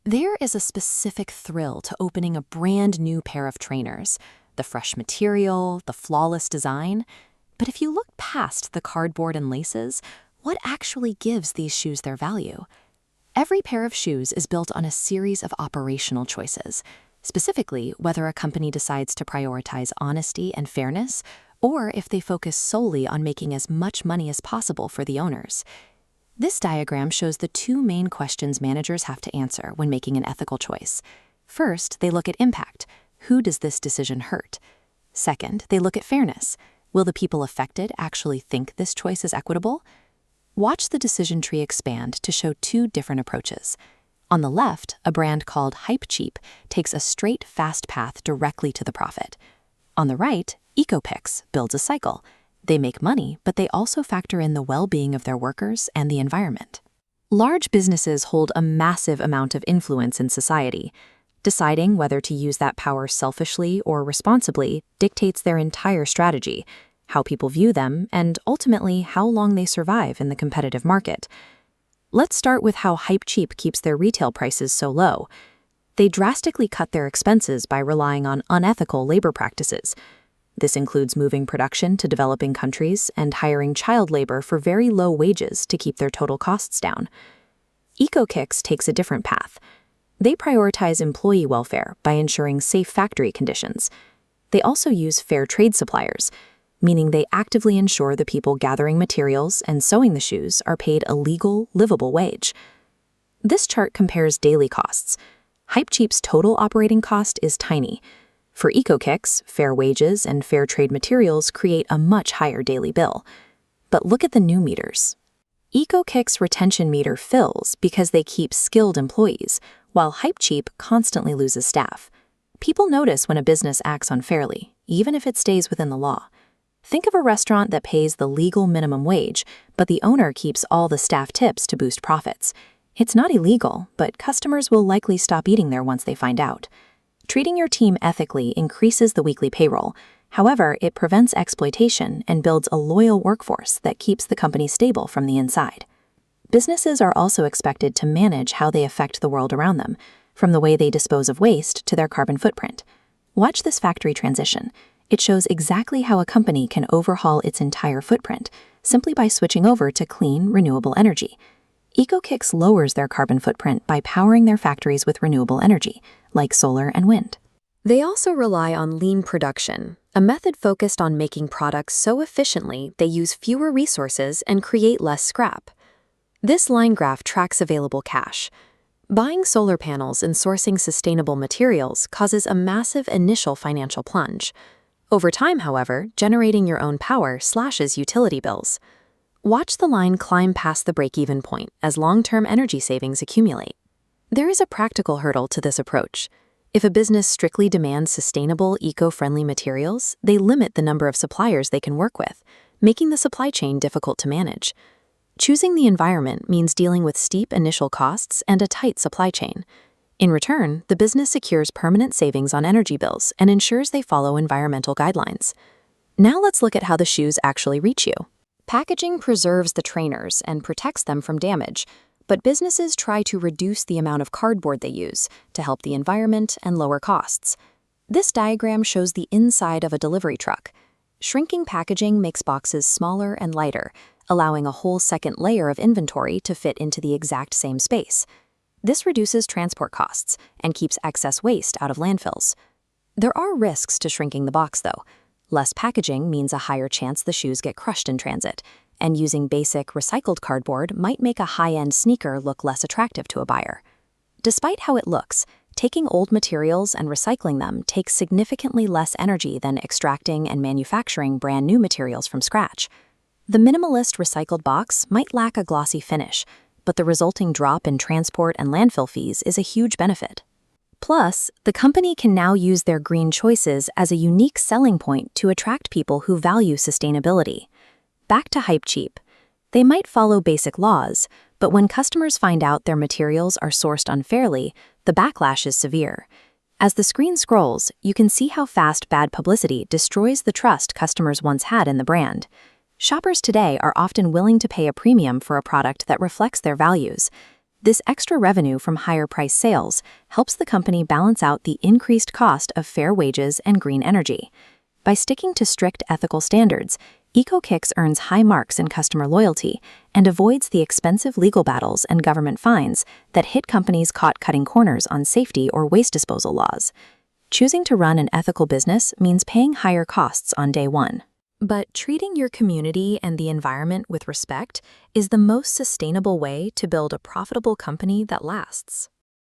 There is a specific thrill to opening a brand new pair of trainers, the fresh material, the flawless design. But if you look past the cardboard and laces, what actually gives these shoes their value? Every pair of shoes is built on a series of operational choices, specifically whether a company decides to prioritize honesty and fairness, or if they focus solely on making as much money as possible for the owners. This diagram shows the two main questions managers have to answer when making an ethical choice. First, they look at impact. Who does this decision hurt? Second, they look at fairness. Will the people affected actually think this choice is equitable? Watch the decision tree expand to show two different approaches. On the left, a brand called Hypecheap takes a straight, fast path directly to the profit. On the right, EcoPix builds a cycle. They make money, but they also factor in the well-being of their workers and the environment. Large businesses hold a massive amount of influence in society. Deciding whether to use that power selfishly or responsibly dictates their entire strategy, how people view them, and ultimately how long they survive in the competitive market. Let's start with how Hypecheap keeps their retail prices so low. They drastically cut their expenses by relying on unethical labor practices. This includes moving production to developing countries and hiring child labor for very low wages to keep their total costs down. EcoKix takes a different path. They prioritize employee welfare by ensuring safe factory conditions. They also use fair trade suppliers, meaning they actively ensure the people gathering materials and sewing the shoes are paid a legal, livable wage. This chart compares daily costs. Hypecheap's total operating cost is tiny. For EcoKix, fair wages and fair trade materials create a much higher daily bill. But look at the new meters. EcoKix retention meter fills because they keep skilled employees, while Hypecheap constantly loses staff. People notice when a business acts unfairly, even if it stays within the law. Think of a restaurant that pays the legal minimum wage, but the owner keeps all the staff tips to boost profits. It's not illegal, but customers will likely stop eating there once they find out. Treating your team ethically increases the weekly payroll. However, it prevents exploitation and builds a loyal workforce that keeps the company stable from the inside. Businesses are also expected to manage how they affect the world around them, from the way they dispose of waste to their carbon footprint. Watch this factory transition. It shows exactly how a company can overhaul its entire footprint simply by switching over to clean, renewable energy. EcoKix lowers their carbon footprint by powering their factories with renewable energy, like solar and wind. They also rely on lean production, a method focused on making products so efficiently they use fewer resources and create less scrap. This line graph tracks available cash. Buying solar panels and sourcing sustainable materials causes a massive initial financial plunge. Over time, however, generating your own power slashes utility bills. Watch the line climb past the break-even point as long-term energy savings accumulate. There is a practical hurdle to this approach. If a business strictly demands sustainable, eco-friendly materials, they limit the number of suppliers they can work with, making the supply chain difficult to manage. Choosing the environment means dealing with steep initial costs and a tight supply chain. In return, the business secures permanent savings on energy bills and ensures they follow environmental guidelines. Now let's look at how the shoes actually reach you. Packaging preserves the trainers and protects them from damage, but businesses try to reduce the amount of cardboard they use to help the environment and lower costs. This diagram shows the inside of a delivery truck. Shrinking packaging makes boxes smaller and lighter, allowing a whole second layer of inventory to fit into the exact same space. This reduces transport costs and keeps excess waste out of landfills. There are risks to shrinking the box, though. Less packaging means a higher chance the shoes get crushed in transit, and using basic recycled cardboard might make a high-end sneaker look less attractive to a buyer. Despite how it looks, taking old materials and recycling them takes significantly less energy than extracting and manufacturing brand new materials from scratch. The minimalist recycled box might lack a glossy finish, but the resulting drop in transport and landfill fees is a huge benefit. Plus, the company can now use their green choices as a unique selling point to attract people who value sustainability. Back to Hypecheap. They might follow basic laws, but when customers find out their materials are sourced unfairly, the backlash is severe. As the screen scrolls, you can see how fast bad publicity destroys the trust customers once had in the brand. Shoppers today are often willing to pay a premium for a product that reflects their values. This extra revenue from higher price sales helps the company balance out the increased cost of fair wages and green energy. By sticking to strict ethical standards, EcoKicks earns high marks in customer loyalty and avoids the expensive legal battles and government fines that hit companies caught cutting corners on safety or waste disposal laws. Choosing to run an ethical business means paying higher costs on day one. But treating your community and the environment with respect is the most sustainable way to build a profitable company that lasts.